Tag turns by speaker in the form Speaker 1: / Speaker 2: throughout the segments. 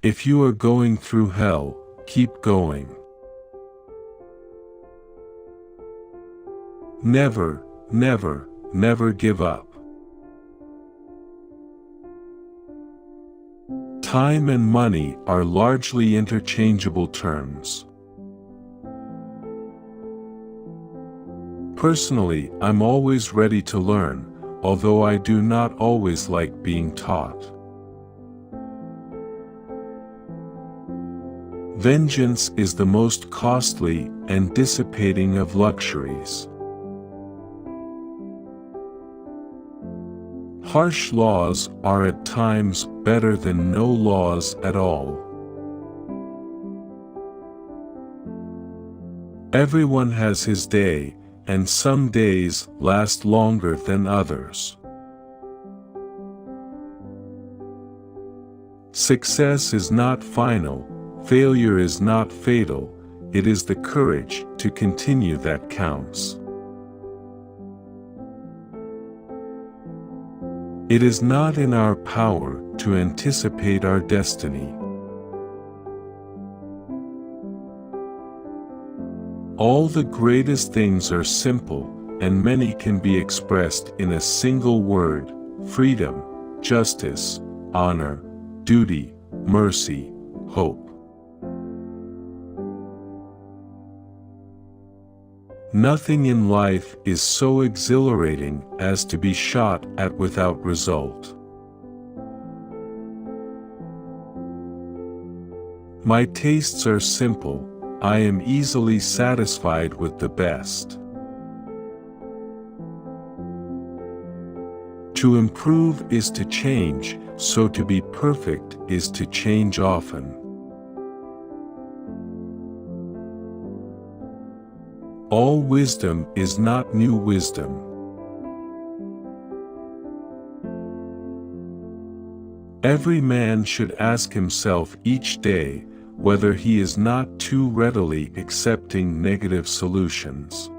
Speaker 1: If you are going through hell, keep going. Never, never, never give up. Time and money are largely interchangeable terms. Personally, I'm always ready to learn, although I do not always like being taught. Vengeance is the most costly and dissipating of luxuries. Harsh laws are at times better than no laws at all. Everyone has his day, and some days last longer than others. Success is not final, failure is not fatal, it is the courage to continue that counts. It is not in our power to anticipate our destiny. All the greatest things are simple, and many can be expressed in a single word: freedom, justice, honor, duty, mercy, hope. Nothing in life is so exhilarating as to be shot at without result. My tastes are simple, I am easily satisfied with the best. To improve is to change, so to be perfect is to change often. All wisdom is not new wisdom. Every man should ask himself each day whether he is not too readily accepting negative solutions.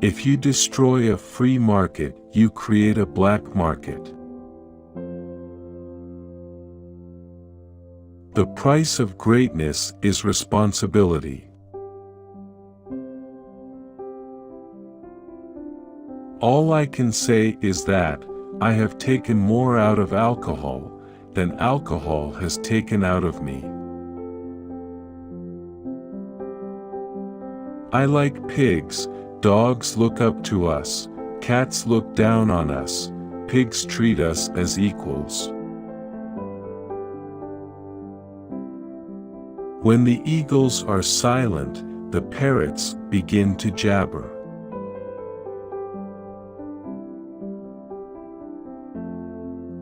Speaker 1: If you destroy a free market, you create a black market. The price of greatness is responsibility. All I can say is that I have taken more out of alcohol than alcohol has taken out of me. I like pigs, dogs look up to us, cats look down on us, pigs treat us as equals. When the eagles are silent, the parrots begin to jabber.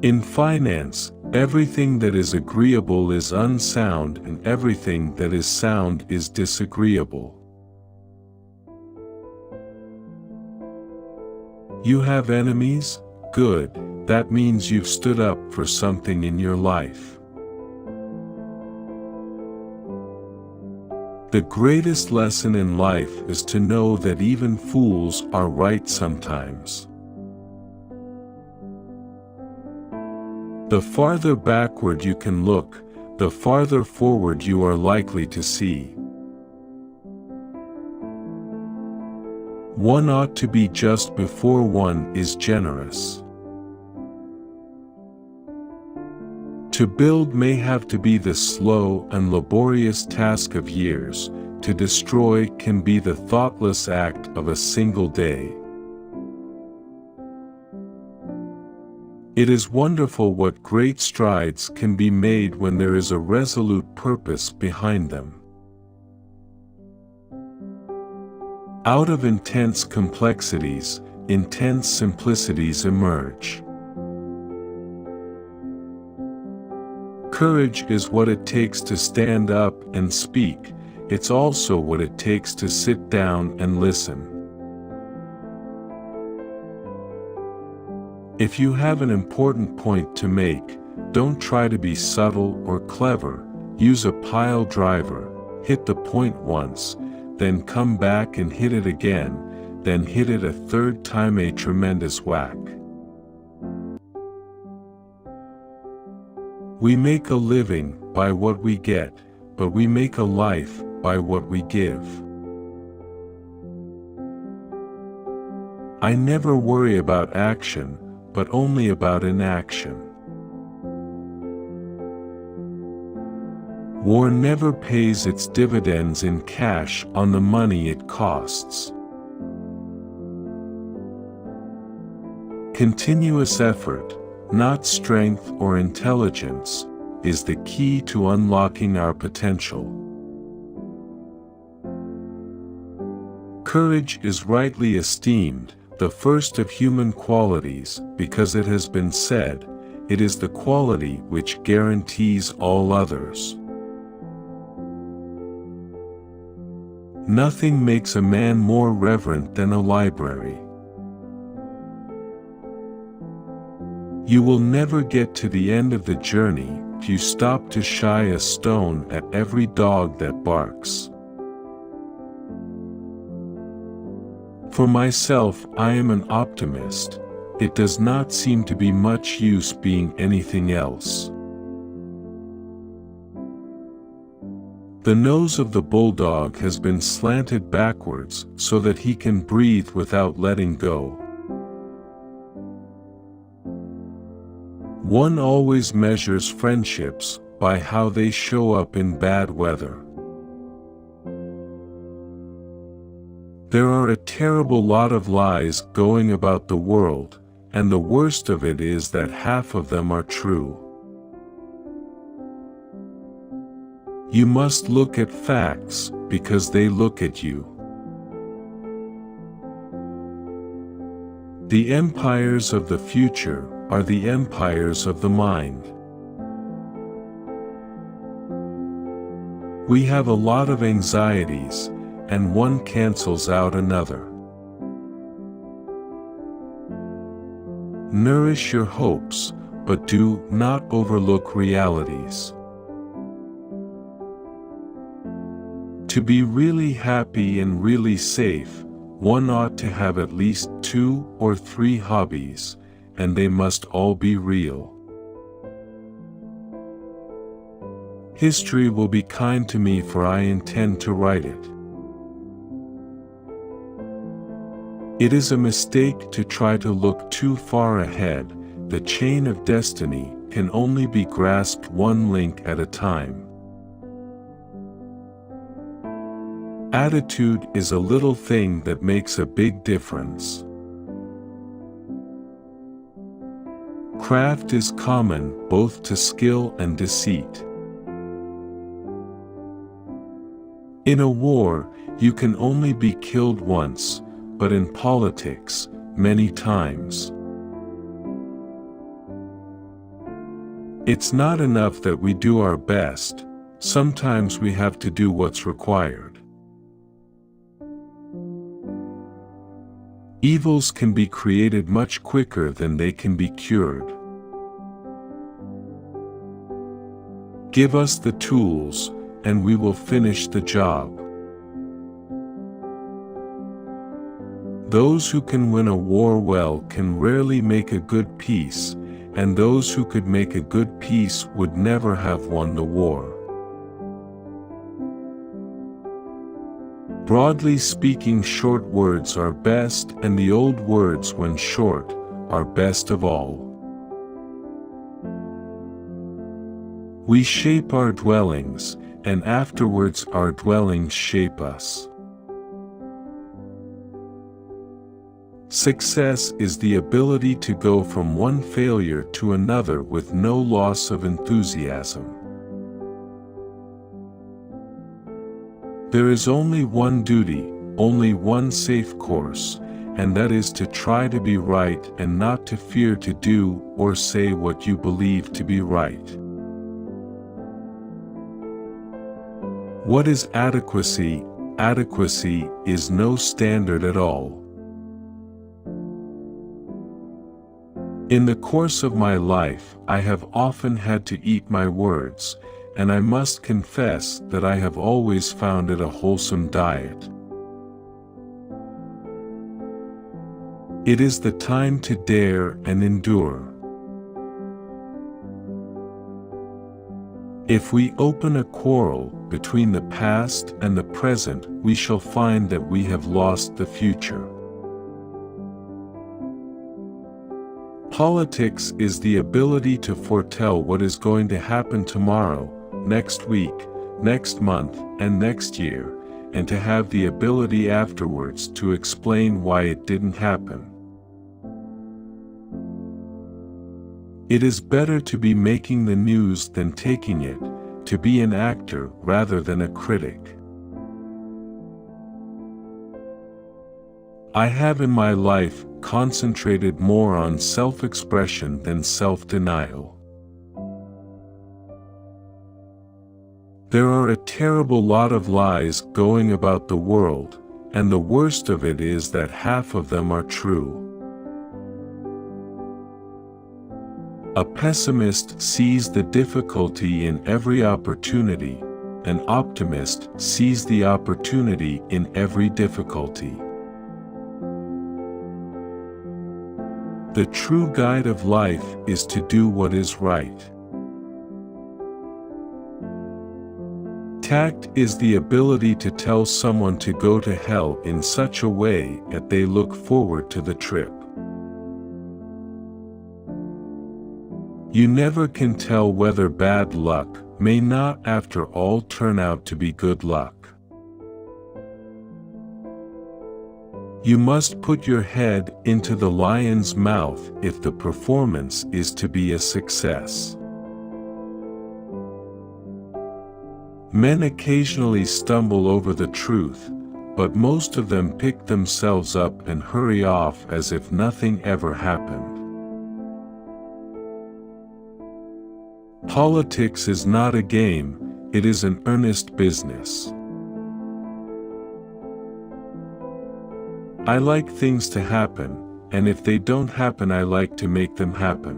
Speaker 1: In finance, everything that is agreeable is unsound and everything that is sound is disagreeable. You have enemies? Good, that means you've stood up for something in your life. The greatest lesson in life is to know that even fools are right sometimes. The farther backward you can look, the farther forward you are likely to see. One ought to be just before one is generous. To build may have to be the slow and laborious task of years, to destroy can be the thoughtless act of a single day. It is wonderful what great strides can be made when there is a resolute purpose behind them. Out of intense complexities, intense simplicities emerge. Courage is what it takes to stand up and speak, it's also what it takes to sit down and listen. If you have an important point to make, don't try to be subtle or clever, use a pile driver, hit the point once, then come back and hit it again, then hit it a third time, a tremendous whack. We make a living by what we get, but we make a life by what we give. I never worry about action, but only about inaction. War never pays its dividends in cash on the money it costs. Continuous effort, not strength or intelligence, is the key to unlocking our potential. Courage is rightly esteemed the first of human qualities because it has been said, it is the quality which guarantees all others. Nothing makes a man more reverent than a library. You will never get to the end of the journey if you stop to shy a stone at every dog that barks. For myself, I am an optimist. It does not seem to be much use being anything else. The nose of the bulldog has been slanted backwards so that he can breathe without letting go. One always measures friendships by how they show up in bad weather. There are a terrible lot of lies going about the world, and the worst of it is that half of them are true. You must look at facts because they look at you. The empires of the future are the empires of the mind. We have a lot of anxieties, and one cancels out another. Nourish your hopes, but do not overlook realities. To be really happy and really safe, one ought to have at least 2 or 3 hobbies, and they must all be real. History will be kind to me, for I intend to write it. It is a mistake to try to look too far ahead. The chain of destiny can only be grasped one link at a time. Attitude is a little thing that makes a big difference. Craft is common both to skill and deceit. In a war, you can only be killed once, but in politics, many times. It's not enough that we do our best, sometimes we have to do what's required. Evils can be created much quicker than they can be cured. Give us the tools, and we will finish the job. Those who can win a war well can rarely make a good peace, and those who could make a good peace would never have won the war. Broadly speaking, short words are best, and the old words, when short, are best of all. We shape our dwellings, and afterwards our dwellings shape us. Success is the ability to go from one failure to another with no loss of enthusiasm. There is only one duty, only one safe course, and that is to try to be right and not to fear to do or say what you believe to be right. What is adequacy? Adequacy is no standard at all. In the course of my life, I have often had to eat my words, and I must confess that I have always found it a wholesome diet. It is the time to dare and endure. If we open a quarrel between the past and the present, we shall find that we have lost the future. Politics is the ability to foretell what is going to happen tomorrow, next week, next month, and next year, and to have the ability afterwards to explain why it didn't happen. It is better to be making the news than taking it, to be an actor rather than a critic. I have in my life concentrated more on self-expression than self-denial. There are a terrible lot of lies going about the world, and the worst of it is that half of them are true. A pessimist sees the difficulty in every opportunity, an optimist sees the opportunity in every difficulty. The true guide of life is to do what is right. Tact is the ability to tell someone to go to hell in such a way that they look forward to the trip. You never can tell whether bad luck may not after all turn out to be good luck. You must put your head into the lion's mouth if the performance is to be a success. Men occasionally stumble over the truth, but most of them pick themselves up and hurry off as if nothing ever happened. Politics is not a game, it is an earnest business. I like things to happen, and if they don't happen, I like to make them happen.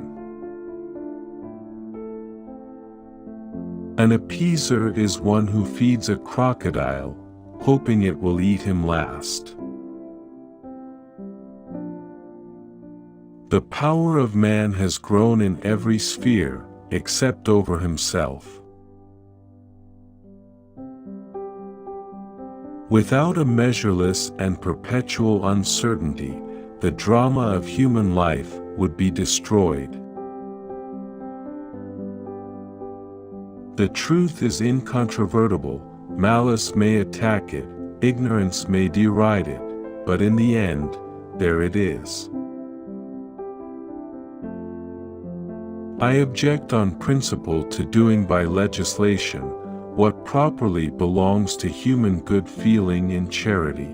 Speaker 1: An appeaser is one who feeds a crocodile, hoping it will eat him last. The power of man has grown in every sphere, except over himself. Without a measureless and perpetual uncertainty, the drama of human life would be destroyed. The truth is incontrovertible, malice may attack it, ignorance may deride it, but in the end, there it is. I object on principle to doing by legislation what properly belongs to human good feeling and charity.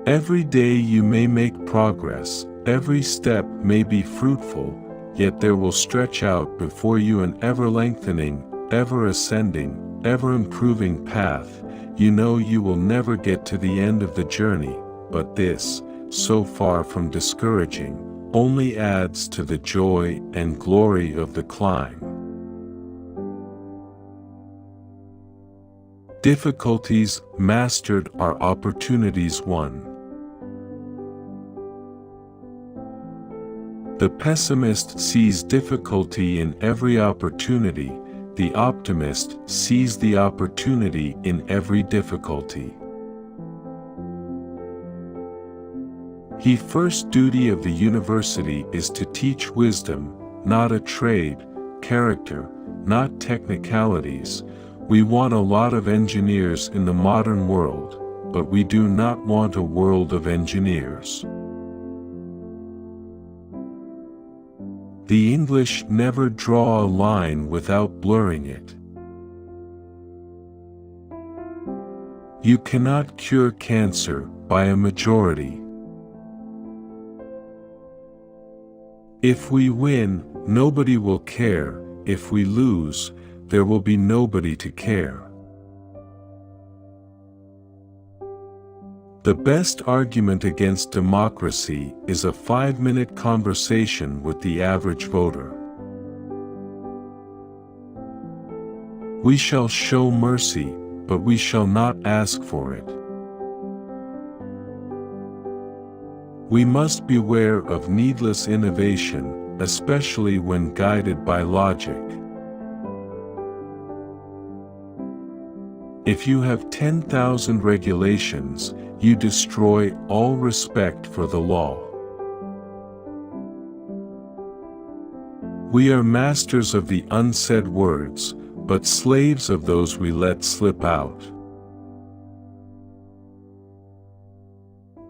Speaker 1: Every day you may make progress, every step may be fruitful, yet there will stretch out before you an ever-lengthening, ever-ascending, ever-improving path. You know you will never get to the end of the journey, but this, so far from discouraging, only adds to the joy and glory of the climb. Difficulties mastered are opportunities won. The pessimist sees difficulty in every opportunity, the optimist sees the opportunity in every difficulty. The first duty of the university is to teach wisdom, not a trade, character, not technicalities. We want a lot of engineers in the modern world, but we do not want a world of engineers. The English never draw a line without blurring it. You cannot cure cancer by a majority. If we win, nobody will care. If we lose, there will be nobody to care. The best argument against democracy is a 5-minute conversation with the average voter. We shall show mercy, but we shall not ask for it. We must beware of needless innovation, especially when guided by logic. If you have 10,000 regulations, you destroy all respect for the law. We are masters of the unsaid words, but slaves of those we let slip out.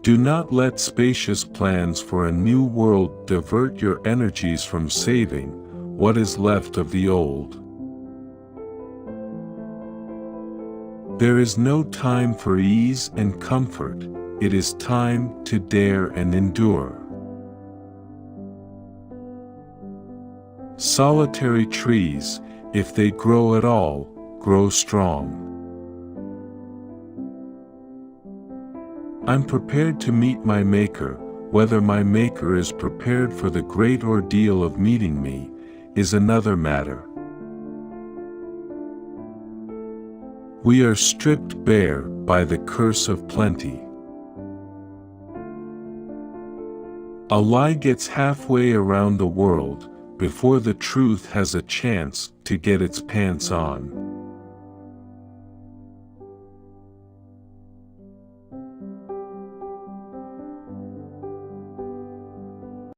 Speaker 1: Do not let spacious plans for a new world divert your energies from saving what is left of the old. There is no time for ease and comfort, it is time to dare and endure. Solitary trees, if they grow at all, grow strong. I'm prepared to meet my Maker. Whether my Maker is prepared for the great ordeal of meeting me, is another matter. We are stripped bare by the curse of plenty. A lie gets halfway around the world before the truth has a chance to get its pants on.